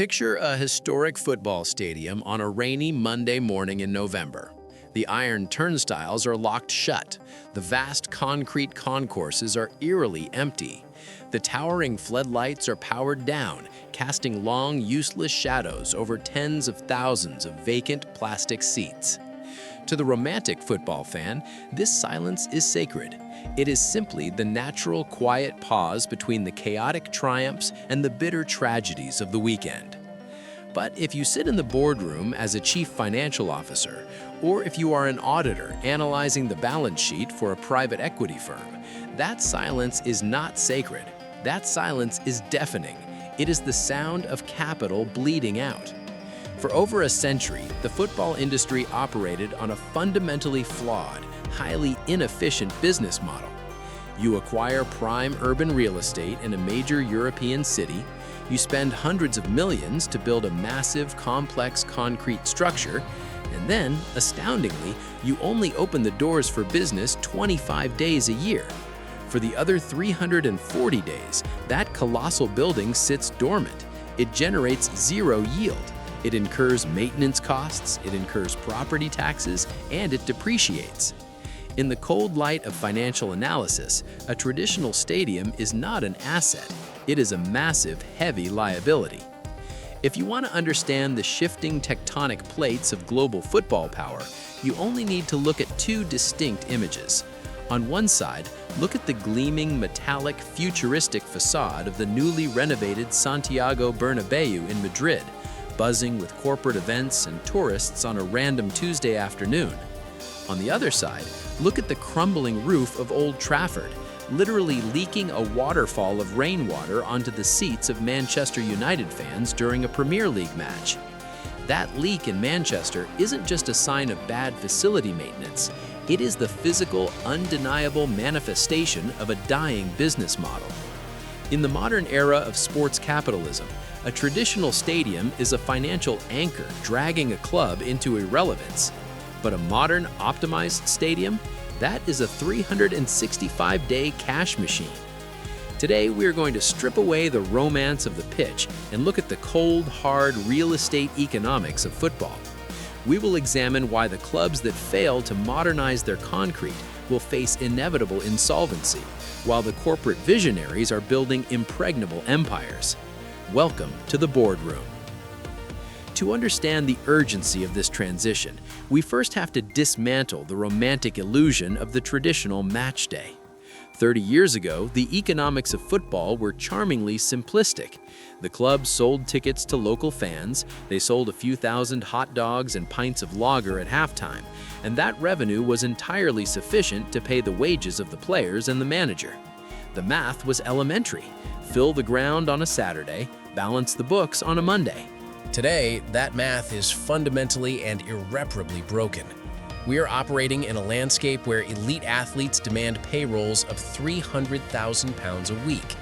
Picture a historic football stadium on a rainy Monday morning in November. The iron turnstiles are locked shut. The vast concrete concourses are eerily empty. The towering floodlights are powered down, casting long, useless shadows over tens of thousands of vacant plastic seats. To the romantic football fan, this silence is sacred. It is simply the natural, quiet pause between the chaotic triumphs and the bitter tragedies of the weekend. But if you sit in the boardroom as a chief financial officer, or if you are an auditor analyzing the balance sheet for a private equity firm, that silence is not sacred. That silence is deafening. It is the sound of capital bleeding out. For over a century, the football industry operated on a fundamentally flawed, highly inefficient business model. You acquire prime urban real estate in a major European city, you spend hundreds of millions to build a massive, complex concrete structure, and then, astoundingly, you only open the doors for business 25 days a year. For the other 340 days, that colossal building sits dormant. It generates zero yield. It incurs maintenance costs, it incurs property taxes, and it depreciates. In the cold light of financial analysis, a traditional stadium is not an asset. It is a massive, heavy liability. If you want to understand the shifting tectonic plates of global football power, you only need to look at two distinct images. On one side, look at the gleaming, metallic, futuristic facade of the newly renovated Santiago Bernabéu in Madrid, buzzing with corporate events and tourists on a random Tuesday afternoon. On the other side, look at the crumbling roof of Old Trafford, literally leaking a waterfall of rainwater onto the seats of Manchester United fans during a Premier League match. That leak in Manchester isn't just a sign of bad facility maintenance. It is the physical, undeniable manifestation of a dying business model. In the modern era of sports capitalism, a traditional stadium is a financial anchor dragging a club into irrelevance. But a modern, optimized stadium? That is a 365-day cash machine. Today, we are going to strip away the romance of the pitch and look at the cold, hard real estate economics of football. We will examine why the clubs that fail to modernize their concrete will face inevitable insolvency, while the corporate visionaries are building impregnable empires. Welcome to the boardroom. To understand the urgency of this transition, we first have to dismantle the romantic illusion of the traditional match day. 30 years ago, the economics of football were charmingly simplistic. The clubs sold tickets to local fans, they sold a few thousand hot dogs and pints of lager at halftime, and that revenue was entirely sufficient to pay the wages of the players and the manager. The math was elementary. Fill the ground on a Saturday, balance the books on a Monday. Today, that math is fundamentally and irreparably broken. We are operating in a landscape where elite athletes demand payrolls of £300,000 a week.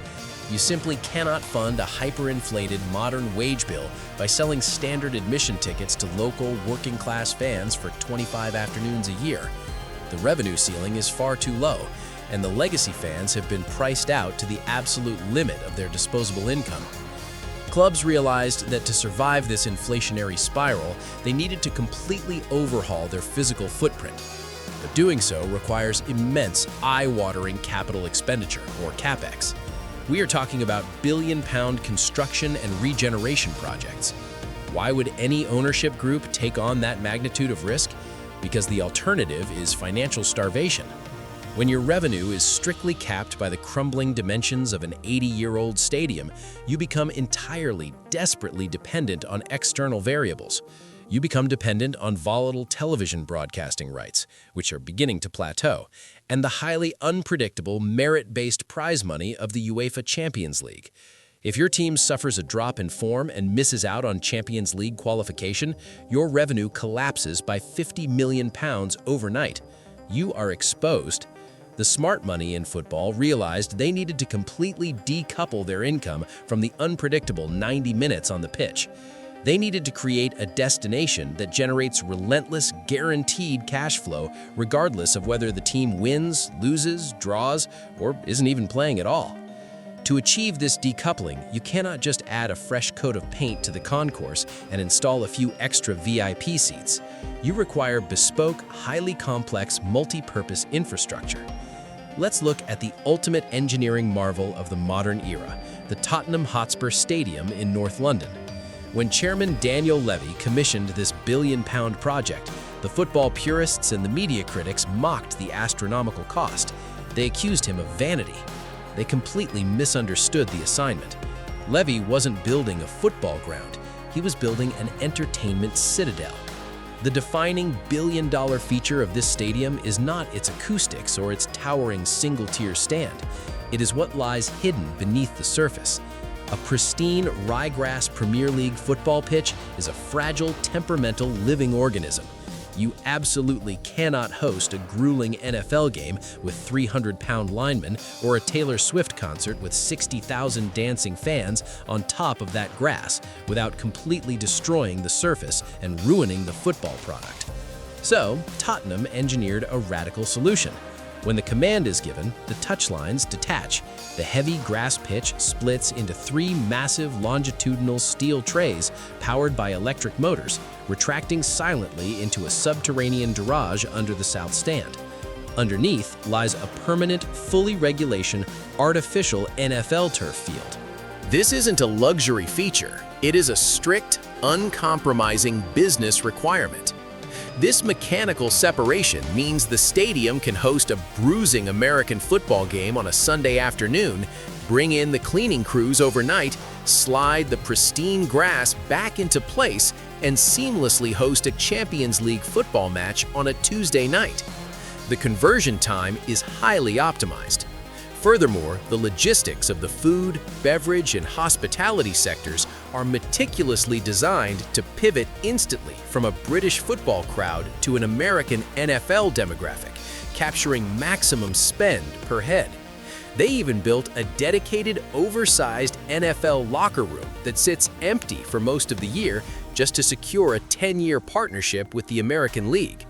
You simply cannot fund a hyperinflated modern wage bill by selling standard admission tickets to local working-class fans for 25 afternoons a year. The revenue ceiling is far too low, and the legacy fans have been priced out to the absolute limit of their disposable income. Clubs realized that to survive this inflationary spiral, they needed to completely overhaul their physical footprint. But doing so requires immense, eye-watering capital expenditure, or CapEx. We are talking about billion-pound construction and regeneration projects. Why would any ownership group take on that magnitude of risk? Because the alternative is financial starvation. When your revenue is strictly capped by the crumbling dimensions of an 80-year-old stadium, you become entirely, desperately dependent on external variables. You become dependent on volatile television broadcasting rights, which are beginning to plateau, and the highly unpredictable, merit-based prize money of the UEFA Champions League. If your team suffers a drop in form and misses out on Champions League qualification, your revenue collapses by £50 million overnight. You are exposed. The smart money in football realized they needed to completely decouple their income from the unpredictable 90 minutes on the pitch. They needed to create a destination that generates relentless, guaranteed cash flow regardless of whether the team wins, loses, draws, or isn't even playing at all. To achieve this decoupling, you cannot just add a fresh coat of paint to the concourse and install a few extra VIP seats. You require bespoke, highly complex, multi-purpose infrastructure. Let's look at the ultimate engineering marvel of the modern era, the Tottenham Hotspur Stadium in North London. When Chairman Daniel Levy commissioned this billion-pound project, the football purists and the media critics mocked the astronomical cost. They accused him of vanity. They completely misunderstood the assignment. Levy wasn't building a football ground, he was building an entertainment citadel. The defining billion-dollar feature of this stadium is not its acoustics or its towering single-tier stand. It is what lies hidden beneath the surface. A pristine ryegrass Premier League football pitch is a fragile, temperamental living organism. You absolutely cannot host a grueling NFL game with 300-pound linemen or a Taylor Swift concert with 60,000 dancing fans on top of that grass without completely destroying the surface and ruining the football product. So, Tottenham engineered a radical solution. When the command is given, the touchlines detach. The heavy grass pitch splits into 3 massive longitudinal steel trays powered by electric motors, retracting silently into a subterranean garage under the south stand. Underneath lies a permanent, fully regulation, artificial NFL turf field. This isn't a luxury feature. It is a strict, uncompromising business requirement. This mechanical separation means the stadium can host a bruising American football game on a Sunday afternoon, bring in the cleaning crews overnight, slide the pristine grass back into place, and seamlessly host a Champions League football match on a Tuesday night. The conversion time is highly optimized. Furthermore, the logistics of the food, beverage, and hospitality sectors are meticulously designed to pivot instantly from a British football crowd to an American NFL demographic, capturing maximum spend per head. They even built a dedicated, oversized NFL locker room that sits empty for most of the year just to secure a 10-year partnership with the American League.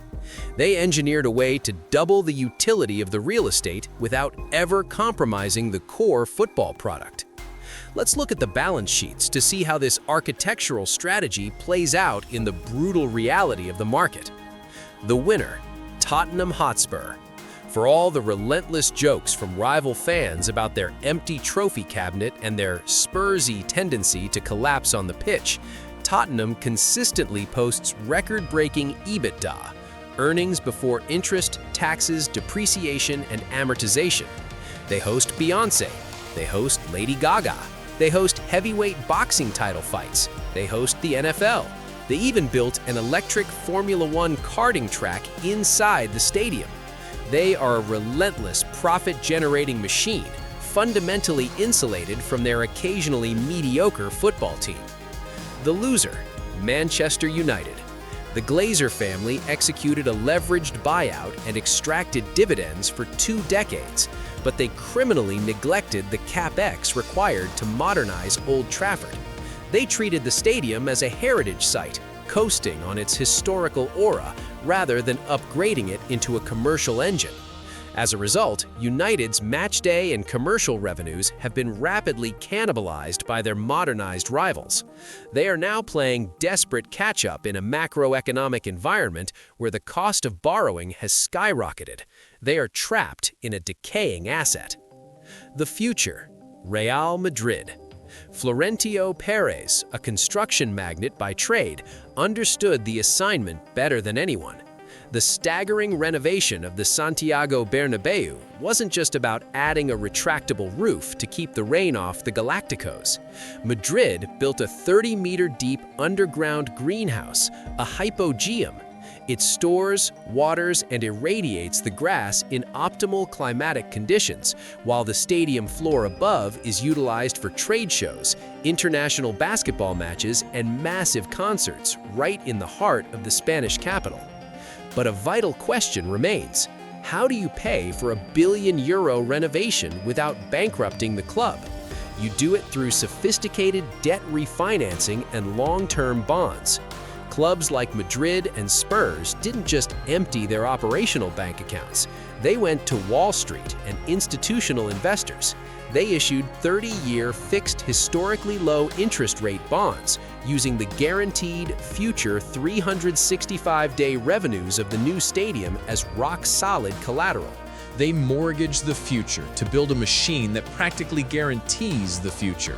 They engineered a way to double the utility of the real estate without ever compromising the core football product. Let's look at the balance sheets to see how this architectural strategy plays out in the brutal reality of the market. The winner, Tottenham Hotspur. For all the relentless jokes from rival fans about their empty trophy cabinet and their Spursy tendency to collapse on the pitch, Tottenham consistently posts record-breaking EBITDA, earnings before interest, taxes, depreciation, and amortization. They host Beyoncé. They host Lady Gaga. They host heavyweight boxing title fights. They host the NFL. They even built an electric Formula One karting track inside the stadium. They are a relentless profit-generating machine, fundamentally insulated from their occasionally mediocre football team. The loser, Manchester United. The Glazer family executed a leveraged buyout and extracted dividends for 2 decades, but they criminally neglected the capex required to modernize Old Trafford. They treated the stadium as a heritage site, coasting on its historical aura rather than upgrading it into a commercial engine. As a result, United's matchday and commercial revenues have been rapidly cannibalized by their modernized rivals. They are now playing desperate catch-up in a macroeconomic environment where the cost of borrowing has skyrocketed. They are trapped in a decaying asset. The future, Real Madrid. Florentino Perez, a construction magnate by trade, understood the assignment better than anyone. The staggering renovation of the Santiago Bernabéu wasn't just about adding a retractable roof to keep the rain off the Galacticos. Madrid built a 30-meter-deep underground greenhouse, a hypogeum. It stores, waters, and irradiates the grass in optimal climatic conditions, while the stadium floor above is utilized for trade shows, international basketball matches, and massive concerts right in the heart of the Spanish capital. But a vital question remains. How do you pay for a €1 billion renovation without bankrupting the club? You do it through sophisticated debt refinancing and long-term bonds. Clubs like Madrid and Spurs didn't just empty their operational bank accounts. They went to Wall Street and institutional investors. They issued 30-year fixed historically low interest rate bonds using the guaranteed future 365-day revenues of the new stadium as rock-solid collateral. They mortgage the future to build a machine that practically guarantees the future.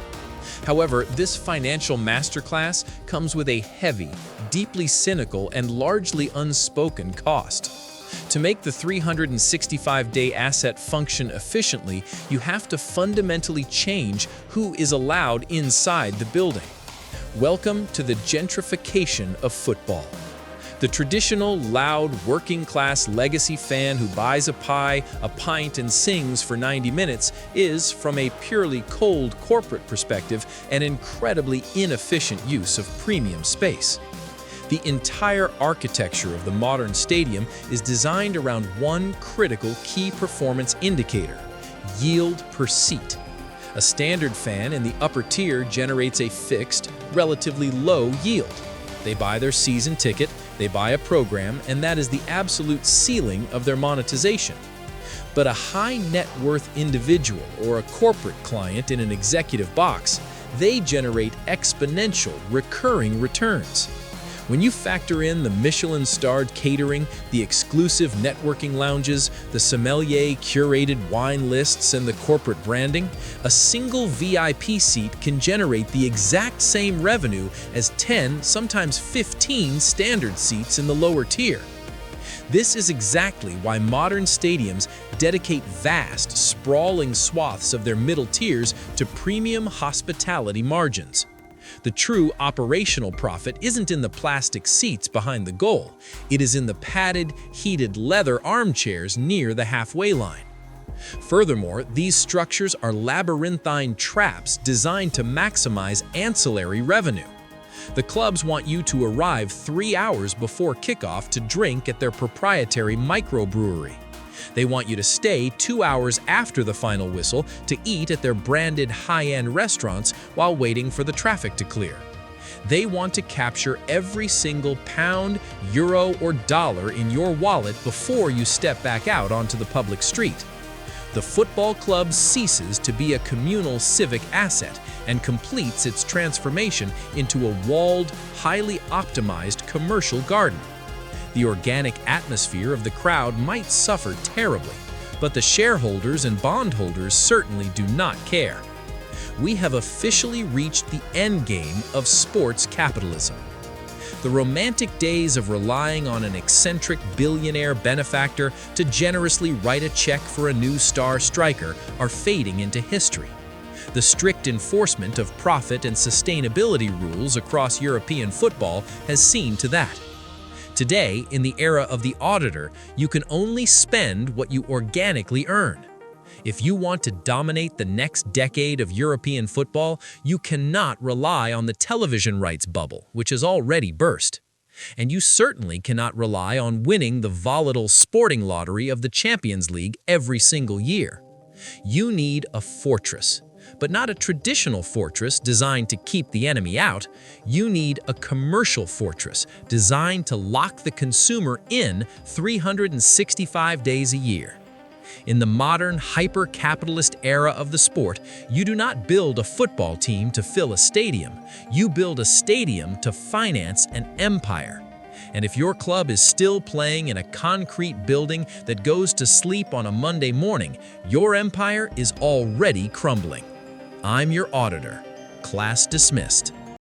However, this financial masterclass comes with a heavy, deeply cynical, and largely unspoken cost. To make the 365-day asset function efficiently, you have to fundamentally change who is allowed inside the building. Welcome to the gentrification of football. The traditional, loud, working-class legacy fan who buys a pie, a pint, and sings for 90 minutes is, from a purely cold corporate perspective, an incredibly inefficient use of premium space. The entire architecture of the modern stadium is designed around one critical key performance indicator: yield per seat. A standard fan in the upper tier generates a fixed, relatively low yield. They buy their season ticket, they buy a program, and that is the absolute ceiling of their monetization. But a high net worth individual or a corporate client in an executive box, they generate exponential, recurring returns. When you factor in the Michelin-starred catering, the exclusive networking lounges, the sommelier-curated wine lists, and the corporate branding, a single VIP seat can generate the exact same revenue as 10, sometimes 15 standard seats in the lower tier. This is exactly why modern stadiums dedicate vast, sprawling swaths of their middle tiers to premium hospitality margins. The true operational profit isn't in the plastic seats behind the goal. It is in the padded, heated leather armchairs near the halfway line. Furthermore, these structures are labyrinthine traps designed to maximize ancillary revenue. The clubs want you to arrive 3 hours before kickoff to drink at their proprietary microbrewery. They want you to stay 2 hours after the final whistle to eat at their branded high-end restaurants while waiting for the traffic to clear. They want to capture every single pound, euro, or dollar in your wallet before you step back out onto the public street. The football club ceases to be a communal civic asset and completes its transformation into a walled, highly optimized commercial garden. The organic atmosphere of the crowd might suffer terribly, but the shareholders and bondholders certainly do not care. We have officially reached the endgame of sports capitalism. The romantic days of relying on an eccentric billionaire benefactor to generously write a check for a new star striker are fading into history. The strict enforcement of profit and sustainability rules across European football has seen to that. Today, in the era of the auditor, you can only spend what you organically earn. If you want to dominate the next decade of European football, you cannot rely on the television rights bubble, which has already burst. And you certainly cannot rely on winning the volatile sporting lottery of the Champions League every single year. You need a fortress. But not a traditional fortress designed to keep the enemy out. You need a commercial fortress designed to lock the consumer in 365 days a year. In the modern, hyper-capitalist era of the sport, you do not build a football team to fill a stadium. You build a stadium to finance an empire. And if your club is still playing in a concrete building that goes to sleep on a Monday morning, your empire is already crumbling. I'm your auditor. Class dismissed.